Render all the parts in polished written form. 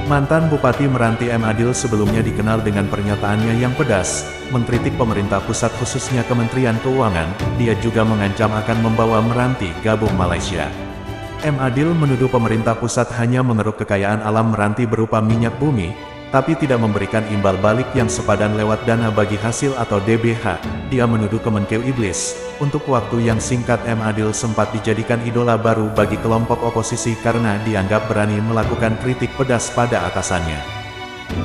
Mantan Bupati Meranti M. Adil sebelumnya dikenal dengan pernyataannya yang pedas, mengkritik pemerintah pusat khususnya Kementerian Keuangan. Dia juga mengancam akan membawa Meranti gabung Malaysia. M. Adil menuduh pemerintah pusat hanya mengeruk kekayaan alam Meranti berupa minyak bumi, tapi tidak memberikan imbal balik yang sepadan lewat dana bagi hasil atau DBH. Dia menuduh Kemenkeu iblis. Untuk waktu yang singkat M. Adil sempat dijadikan idola baru bagi kelompok oposisi karena dianggap berani melakukan kritik pedas pada atasannya.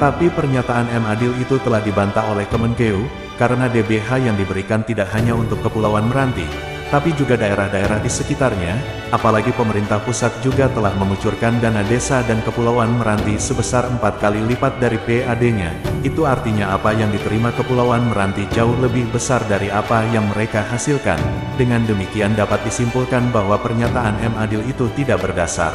Tapi pernyataan M. Adil itu telah dibantah oleh Kemenkeu, karena DBH yang diberikan tidak hanya untuk Kepulauan Meranti, tapi juga daerah-daerah di sekitarnya, apalagi pemerintah pusat juga telah mengucurkan dana desa dan Kepulauan Meranti sebesar 4 kali lipat dari PAD-nya. Itu artinya apa yang diterima Kepulauan Meranti jauh lebih besar dari apa yang mereka hasilkan. Dengan demikian dapat disimpulkan bahwa pernyataan M. Adil itu tidak berdasar.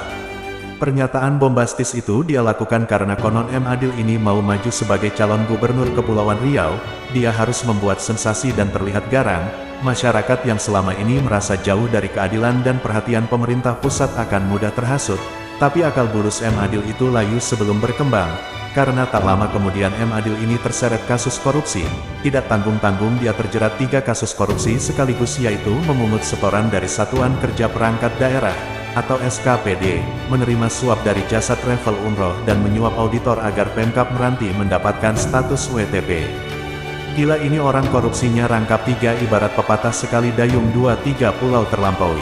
Pernyataan bombastis itu dia lakukan karena konon M. Adil ini mau maju sebagai calon gubernur Kepulauan Riau. Dia harus membuat sensasi dan terlihat garang. Masyarakat yang selama ini merasa jauh dari keadilan dan perhatian pemerintah pusat akan mudah terhasut, tapi akal bulus M. Adil itu layu sebelum berkembang, karena tak lama kemudian M. Adil ini terseret kasus korupsi. Tidak tanggung-tanggung dia terjerat 3 kasus korupsi sekaligus, yaitu memungut setoran dari Satuan Kerja Perangkat Daerah, atau SKPD, menerima suap dari jasa travel umroh dan menyuap auditor agar Pemkab Meranti mendapatkan status WTP. Gila ini orang korupsinya rangkap 3 ibarat pepatah sekali dayung 2-3 pulau terlampaui.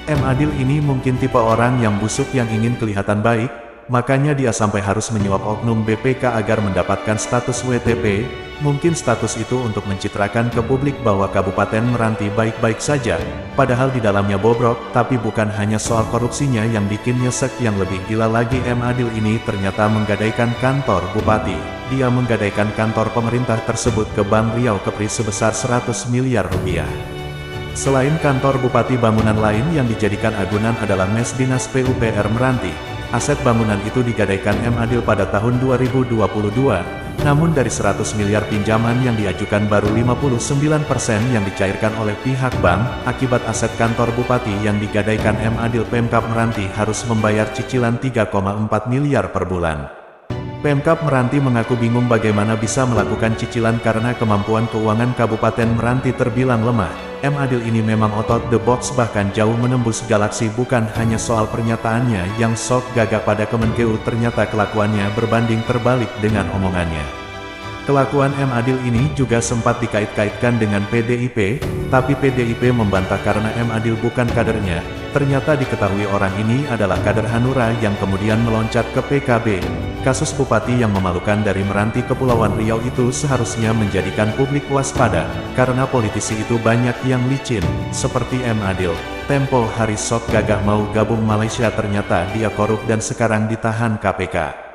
M. Adil ini mungkin tipe orang yang busuk yang ingin kelihatan baik, makanya dia sampai harus menyuap oknum BPK agar mendapatkan status WTP. Mungkin status itu untuk mencitrakan ke publik bahwa Kabupaten Meranti baik-baik saja, padahal di dalamnya bobrok. Tapi bukan hanya soal korupsinya yang bikin nyesek, yang lebih gila lagi M. Adil ini ternyata menggadaikan kantor bupati. Dia menggadaikan kantor pemerintah tersebut ke Bank Riau Kepri sebesar 100 miliar rupiah. Selain kantor bupati, bangunan lain yang dijadikan agunan adalah Mes Dinas PUPR Meranti. Aset bangunan itu digadaikan M. Adil pada tahun 2022, namun dari 100 miliar pinjaman yang diajukan baru 59% yang dicairkan oleh pihak bank. Akibat aset kantor bupati yang digadaikan M. Adil, Pemkab Meranti harus membayar cicilan 3,4 miliar per bulan. Pemkab Meranti mengaku bingung bagaimana bisa melakukan cicilan karena kemampuan keuangan Kabupaten Meranti terbilang lemah. M. Adil ini memang out the box, bahkan jauh menembus galaksi. Bukan hanya soal pernyataannya yang sok gagah pada Kemenkeu, ternyata kelakuannya berbanding terbalik dengan omongannya. Kelakuan M. Adil ini juga sempat dikait-kaitkan dengan PDIP, tapi PDIP membantah karena M. Adil bukan kadernya. Ternyata diketahui orang ini adalah kader Hanura yang kemudian meloncat ke PKB. Kasus bupati yang memalukan dari Meranti Kepulauan Riau itu seharusnya menjadikan publik waspada, karena politisi itu banyak yang licin, seperti M. Adil. Tempo hari sok gagah mau gabung Malaysia, ternyata dia korup dan sekarang ditahan KPK.